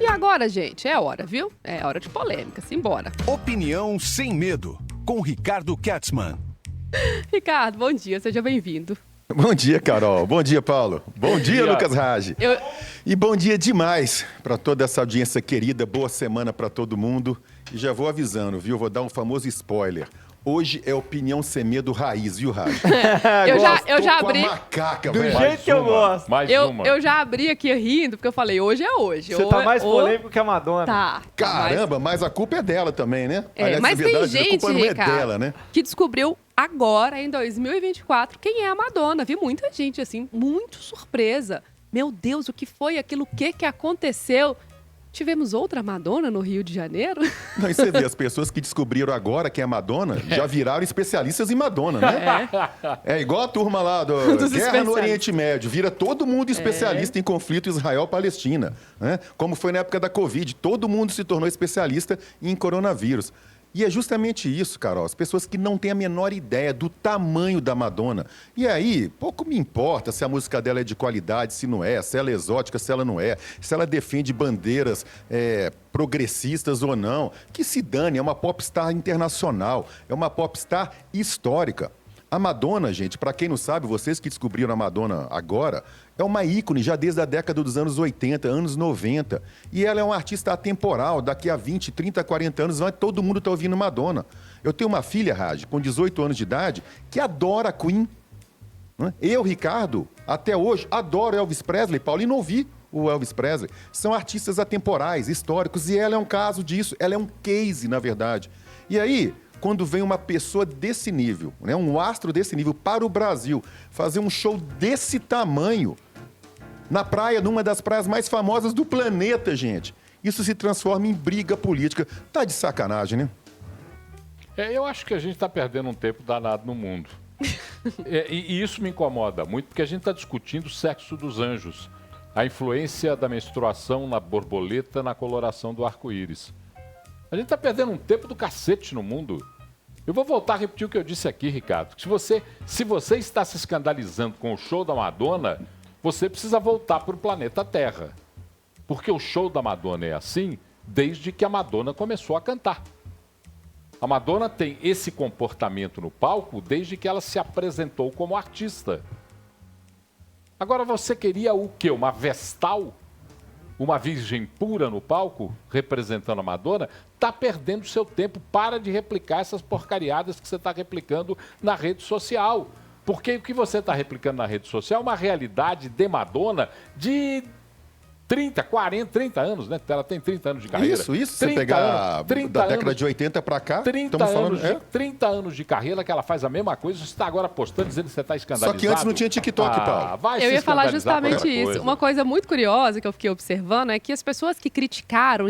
E agora, gente, é hora, viu? É hora de polêmica, simbora. Opinião sem medo, com Ricardo Katzmann. Ricardo, bom dia, seja bem-vindo. Bom dia, Carol. Bom dia, Paulo. Bom dia, Lucas Rage. E bom dia demais para toda essa audiência querida. Boa semana para todo mundo. E já vou avisando, viu? Vou dar um famoso spoiler. Hoje é opinião sem medo raiz, viu, Rage? eu já abri. Com a macaca, Do velho. jeito que eu gosto. Mais Eu, uma. eu já abri aqui rindo, porque eu falei, hoje é hoje. Você tá mais polêmico que a Madonna. Tá. Caramba, mas a culpa é dela também, né? Mas na tem verdade, a gente, culpa não é Ricardo, dela, né? que descobriu agora, em 2024, quem é a Madonna. Vi muita gente, assim, muito surpresa. Meu Deus, o que foi aquilo? O que aconteceu? Tivemos outra Madonna no Rio de Janeiro? Não, e você vê, as pessoas que descobriram agora quem é Madonna já viraram especialistas em Madonna, né? É igual a turma lá do Dos Guerra no especialistas. Oriente Médio. Vira todo mundo especialista em conflito Israel-Palestina, né? Como foi na época da Covid. Todo mundo se tornou especialista em coronavírus. E é justamente isso, Carol, as pessoas que não têm a menor ideia do tamanho da Madonna. E aí, pouco me importa se a música dela é de qualidade, se não é, se ela é exótica, se ela não é, se ela defende bandeiras progressistas ou não. Que se dane, é uma popstar internacional, é uma popstar histórica. A Madonna, gente, para quem não sabe, vocês que descobriram a Madonna agora, é uma ícone já desde a década dos anos 80, anos 90. E ela é uma artista atemporal, daqui a 20, 30, 40 anos, todo mundo está ouvindo Madonna. Eu tenho uma filha, Raj, com 18 anos de idade, que adora Queen. Eu, Ricardo, até hoje, adoro Elvis Presley, Paulo, e não ouvi o Elvis Presley. São artistas atemporais, históricos, e ela é um caso disso, ela é um case, na verdade. E aí, quando vem uma pessoa desse nível, né, um astro desse nível para o Brasil, fazer um show desse tamanho, na praia, numa das praias mais famosas do planeta, gente, isso se transforma em briga política. Tá de sacanagem, né? Eu acho que a gente está perdendo um tempo danado no mundo. E isso me incomoda muito, porque a gente está discutindo o sexo dos anjos, a influência da menstruação na borboleta, na coloração do arco-íris. A gente está perdendo um tempo do cacete no mundo. Eu vou voltar a repetir o que eu disse aqui, Ricardo. Se você está se escandalizando com o show da Madonna, você precisa voltar para o planeta Terra. Porque o show da Madonna é assim desde que a Madonna começou a cantar. A Madonna tem esse comportamento no palco desde que ela se apresentou como artista. Agora você queria o quê? Uma vestal? Uma virgem pura no palco, representando a Madonna? Tá perdendo seu tempo. Para de replicar essas porcariadas que você está replicando na rede social. Porque o que você está replicando na rede social é uma realidade de Madonna de 30, 40, 30 anos, né? Ela tem 30 anos de carreira. Isso. Se você pegar da década de 80 para cá, 30 anos de carreira que ela faz a mesma coisa. Você está agora postando, dizendo que você está escandalizado. Só que antes não tinha TikTok, Paulo. Eu ia falar justamente isso. Uma coisa muito curiosa que eu fiquei observando é que as pessoas que criticaram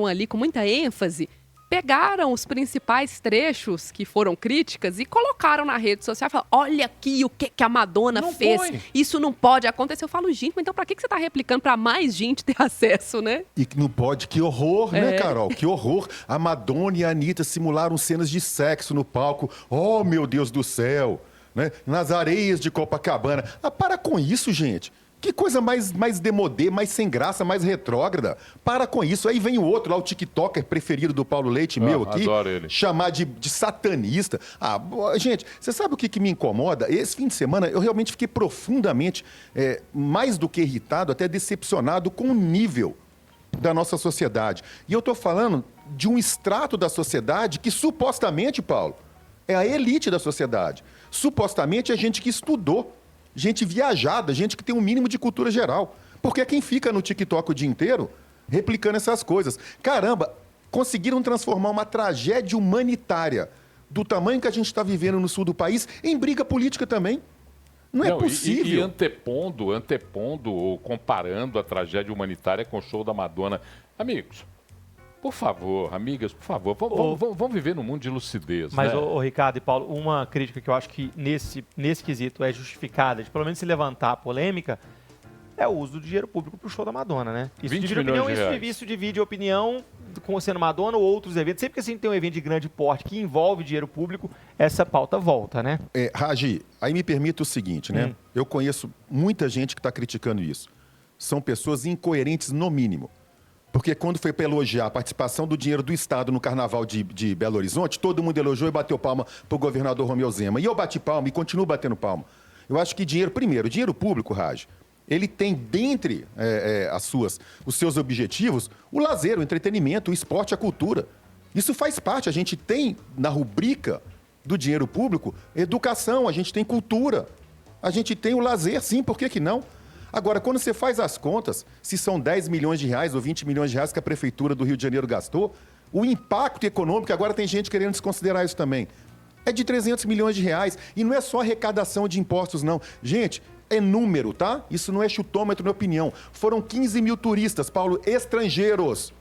ali com muita ênfase, pegaram os principais trechos que foram críticas e colocaram na rede social e falaram, olha aqui o que a Madonna fez. Isso não pode acontecer. Eu falo, gente, mas então pra que você tá replicando pra mais gente ter acesso, né? E que não pode, que horror, né, Carol? Que horror. A Madonna e a Anitta simularam cenas de sexo no palco. Oh, meu Deus do céu. Né? Nas areias de Copacabana. Para com isso, gente. Que coisa mais demodê, mais sem graça, mais retrógrada. Para com isso. Aí vem o outro lá, o TikToker preferido do Paulo Leite, meu aqui, adoro ele. chamar de satanista. Gente, você sabe o que me incomoda? Esse fim de semana eu realmente fiquei profundamente, mais do que irritado, até decepcionado com o nível da nossa sociedade. E eu estou falando de um extrato da sociedade que supostamente, Paulo, é a elite da sociedade. Supostamente é gente que estudou. Gente viajada, gente que tem um mínimo de cultura geral. Porque é quem fica no TikTok o dia inteiro replicando essas coisas. Caramba, conseguiram transformar uma tragédia humanitária do tamanho que a gente está vivendo no sul do país em briga política também. Não é possível. E antepondo ou comparando a tragédia humanitária com o show da Madonna. Amigos, por favor, amigas, por favor, vamos viver num mundo de lucidez. Mas, né? Ricardo e Paulo, uma crítica que eu acho que nesse quesito é justificada, de pelo menos se levantar a polêmica, é o uso do dinheiro público pro show da Madonna, né? Isso 20 divide milhões opinião, de reais. isso divide opinião sendo Madonna ou outros eventos. Sempre que a gente tem um evento de grande porte que envolve dinheiro público, essa pauta volta, né? Raji, aí me permita o seguinte, né? Eu conheço muita gente que está criticando isso. São pessoas incoerentes no mínimo. Porque quando foi para elogiar a participação do dinheiro do Estado no Carnaval de Belo Horizonte, todo mundo elogiou e bateu palma para o governador Romeu Zema. E eu bati palma e continuo batendo palma. Eu acho que dinheiro público, Raj, ele tem dentre os seus objetivos o lazer, o entretenimento, o esporte, a cultura. Isso faz parte, a gente tem na rubrica do dinheiro público educação, a gente tem cultura, a gente tem o lazer, sim, por que não? Agora, quando você faz as contas, se são 10 milhões de reais ou 20 milhões de reais que a Prefeitura do Rio de Janeiro gastou, o impacto econômico, agora tem gente querendo desconsiderar isso também, é de 300 milhões de reais. E não é só arrecadação de impostos, não. Gente, é número, tá? Isso não é chutômetro, na minha opinião. Foram 15 mil turistas, Paulo, estrangeiros,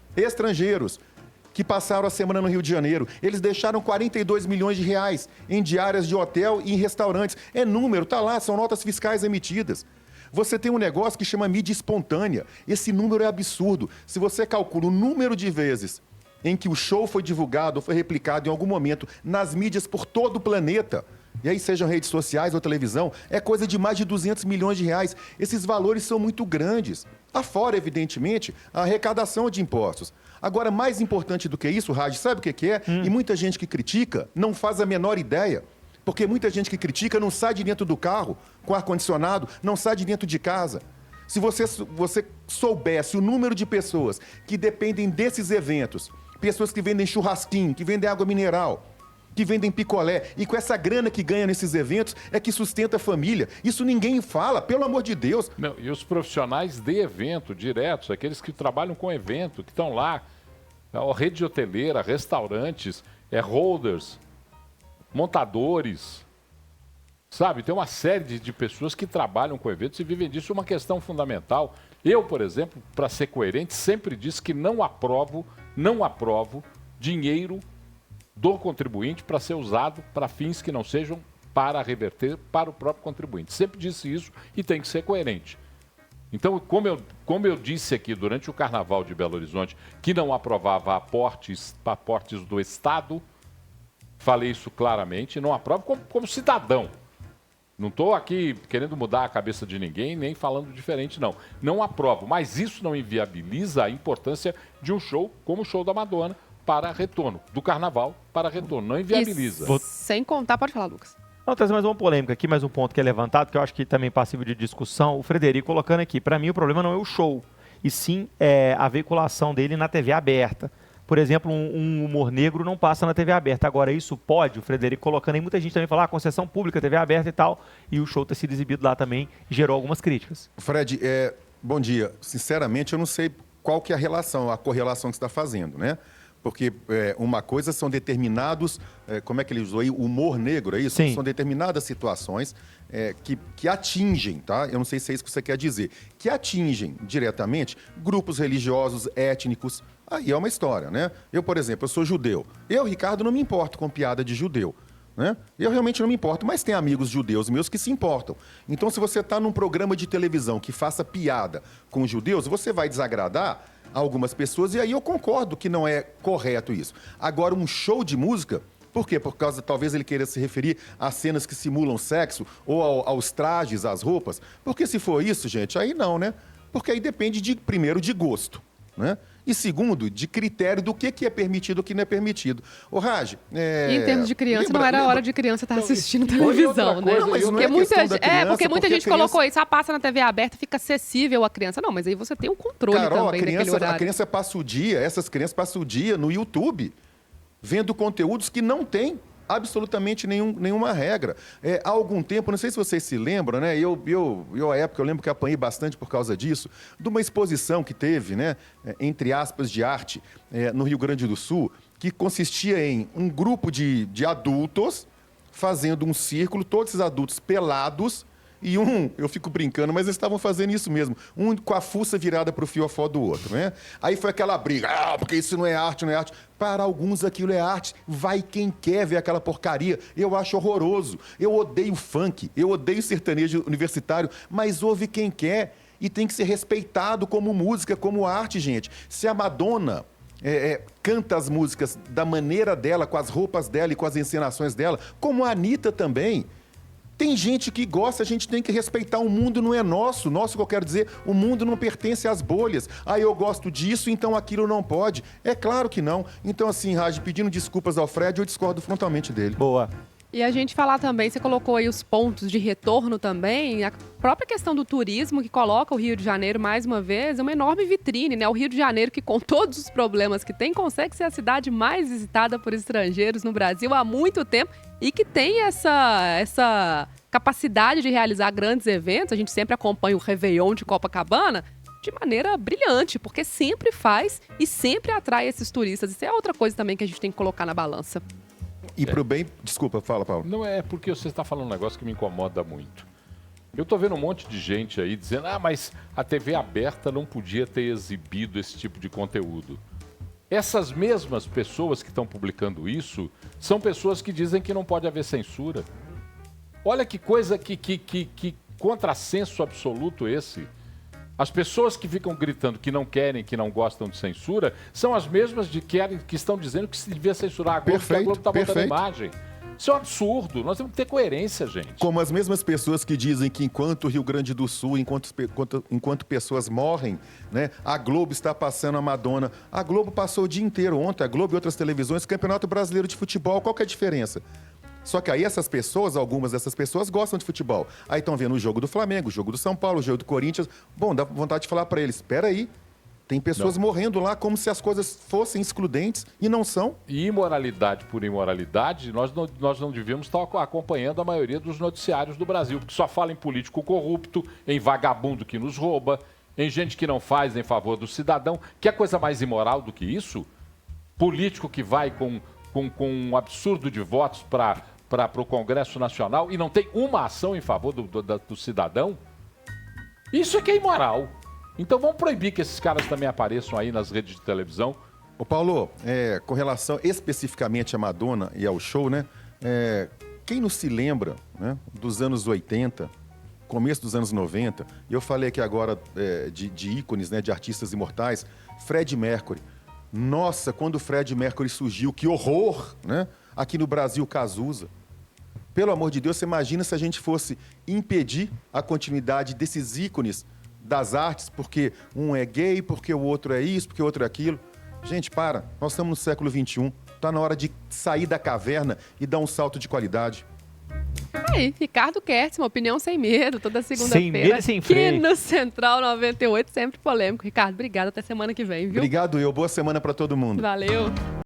que passaram a semana no Rio de Janeiro. Eles deixaram 42 milhões de reais em diárias de hotel e em restaurantes. É número, tá lá, são notas fiscais emitidas. Você tem um negócio que chama mídia espontânea. Esse número é absurdo. Se você calcula o número de vezes em que o show foi divulgado ou foi replicado em algum momento nas mídias por todo o planeta, e aí sejam redes sociais ou televisão, é coisa de mais de 200 milhões de reais. Esses valores são muito grandes. Afora, evidentemente, a arrecadação de impostos. Agora, mais importante do que isso, Raj, sabe o que é? E muita gente que critica não faz a menor ideia. Porque muita gente que critica não sai de dentro do carro com ar-condicionado, não sai de dentro de casa. Se você soubesse o número de pessoas que dependem desses eventos, pessoas que vendem churrasquinho, que vendem água mineral, que vendem picolé, e com essa grana que ganha nesses eventos é que sustenta a família. Isso ninguém fala, pelo amor de Deus. Não, e os profissionais de evento, diretos, aqueles que trabalham com evento, que estão lá, a rede hoteleira, restaurantes, holders, montadores, sabe? Tem uma série de pessoas que trabalham com eventos e vivem disso. Uma questão fundamental. Eu, por exemplo, para ser coerente, sempre disse que não aprovo dinheiro do contribuinte para ser usado para fins que não sejam para reverter para o próprio contribuinte. Sempre disse isso e tem que ser coerente. Então, como eu disse aqui durante o Carnaval de Belo Horizonte, que não aprovava aportes do Estado, falei isso claramente, não aprovo como cidadão. Não estou aqui querendo mudar a cabeça de ninguém, nem falando diferente, não. Não aprovo, mas isso não inviabiliza a importância de um show como o show da Madonna para retorno, do Carnaval para retorno. Não inviabiliza. Sem contar, pode falar, Lucas. Vamos trazer mais uma polêmica aqui, mais um ponto que é levantado, que eu acho que também é passível de discussão. O Frederico colocando aqui, para mim o problema não é o show, e sim a veiculação dele na TV aberta. Por exemplo, um humor negro não passa na TV aberta. Agora, isso pode, o Frederico colocando aí, muita gente também fala, concessão pública, TV aberta e tal, e o show ter sido exibido lá também gerou algumas críticas. Fred, bom dia. Sinceramente, eu não sei qual que é a correlação que você está fazendo, né? Porque uma coisa são determinados, como é que ele usou aí, humor negro, é isso? Sim. São determinadas situações que atingem, tá? Eu não sei se é isso que você quer dizer. Que atingem diretamente grupos religiosos, étnicos. Aí é uma história, né? Eu, por exemplo, eu sou judeu. Eu, Ricardo, não me importo com piada de judeu. Né? Eu realmente não me importo, mas tem amigos judeus meus que se importam. Então, se você está num programa de televisão que faça piada com os judeus, você vai desagradar algumas pessoas, e aí eu concordo que não é correto isso. Agora, um show de música, por quê? Por causa, talvez ele queira se referir a cenas que simulam sexo, ou aos trajes, às roupas. Porque se for isso, gente, aí não, né? Porque aí depende, primeiro, de gosto, né? E segundo, de critério do que é permitido e o que não é permitido. Ô, Raj... E em termos de criança, não era hora de criança estar assistindo televisão, né? Não, mas não porque muita gente colocou isso, passa na TV aberta, fica acessível à criança. Não, mas aí você tem um controle também daquele horário. A criança passa o dia, essas crianças passam o dia no YouTube, vendo conteúdos que não tem absolutamente nenhuma regra. Há algum tempo, não sei se vocês se lembram, né? Eu à época, eu lembro que apanhei bastante por causa disso, de uma exposição que teve, né? Entre aspas, de arte, no Rio Grande do Sul, que consistia em um grupo de adultos fazendo um círculo, todos esses adultos pelados, e eu fico brincando, mas eles estavam fazendo isso mesmo, um com a fuça virada para o fiofó do outro, né? Aí foi aquela briga, porque isso não é arte, não é arte. Para alguns aquilo é arte, vai quem quer ver aquela porcaria. Eu acho horroroso, eu odeio funk, eu odeio sertanejo universitário, mas ouve quem quer e tem que ser respeitado como música, como arte, gente. Se a Madonna canta as músicas da maneira dela, com as roupas dela e com as encenações dela, como a Anitta também, Tem gente que gosta, a gente tem que respeitar. O mundo não é nosso. Nosso, que eu quero dizer, o mundo não pertence às bolhas. Ah, eu gosto disso, então aquilo não pode. É claro que não. Então, assim, Raj, pedindo desculpas ao Fred, eu discordo frontalmente dele. Boa. E a gente falar também, você colocou aí os pontos de retorno também, a própria questão do turismo que coloca o Rio de Janeiro, mais uma vez, é uma enorme vitrine, né? O Rio de Janeiro, que com todos os problemas que tem, consegue ser a cidade mais visitada por estrangeiros no Brasil há muito tempo e que tem essa capacidade de realizar grandes eventos. A gente sempre acompanha o Réveillon de Copacabana de maneira brilhante, porque sempre faz e sempre atrai esses turistas. Isso é outra coisa também que a gente tem que colocar na balança. E pro bem... Desculpa, fala, Paulo. Não é porque você está falando um negócio que me incomoda muito. Eu tô vendo um monte de gente aí dizendo, mas a TV aberta não podia ter exibido esse tipo de conteúdo. Essas mesmas pessoas que estão publicando isso são pessoas que dizem que não pode haver censura. Olha que coisa, que contrassenso absoluto esse. As pessoas que ficam gritando que não querem, que não gostam de censura, são as mesmas que estão dizendo que se devia censurar a Globo, porque a Globo está botando imagem. Isso é um absurdo. Nós temos que ter coerência, gente. Como as mesmas pessoas que dizem que enquanto o Rio Grande do Sul, enquanto pessoas morrem, né, a Globo está passando a Madonna. A Globo passou o dia inteiro ontem, a Globo e outras televisões, Campeonato Brasileiro de Futebol. Qual que é a diferença? Só que aí essas pessoas, algumas dessas pessoas gostam de futebol. Aí estão vendo o jogo do Flamengo, o jogo do São Paulo, o jogo do Corinthians. Bom, dá vontade de falar para eles, espera aí, tem pessoas morrendo lá como se as coisas fossem excludentes e não são. E imoralidade por imoralidade, nós não devíamos estar acompanhando a maioria dos noticiários do Brasil, porque só fala em político corrupto, em vagabundo que nos rouba, em gente que não faz em favor do cidadão. Que é coisa mais imoral do que isso? Político que vai com um absurdo de votos para o Congresso Nacional e não tem uma ação em favor do cidadão? Isso é que é imoral. Então vamos proibir que esses caras também apareçam aí nas redes de televisão. Ô Paulo, com relação especificamente à Madonna e ao show, né? Quem não se lembra, né, dos anos 80, começo dos anos 90, eu falei aqui agora de ícones, né, de artistas imortais, Freddie Mercury. Nossa, quando o Freddie Mercury surgiu, que horror, né? Aqui no Brasil, Cazuza. Pelo amor de Deus, você imagina se a gente fosse impedir a continuidade desses ícones das artes, porque um é gay, porque o outro é isso, porque o outro é aquilo. Gente, para. Nós estamos no século XXI. Está na hora de sair da caverna e dar um salto de qualidade. Aí, Ricardo Kertz, uma opinião sem medo, toda Sem segunda-feira. medo e sem aqui freio. no Central 98, sempre polêmico. Ricardo, obrigado. Até semana que vem, viu? Obrigado, boa semana para todo mundo. Valeu.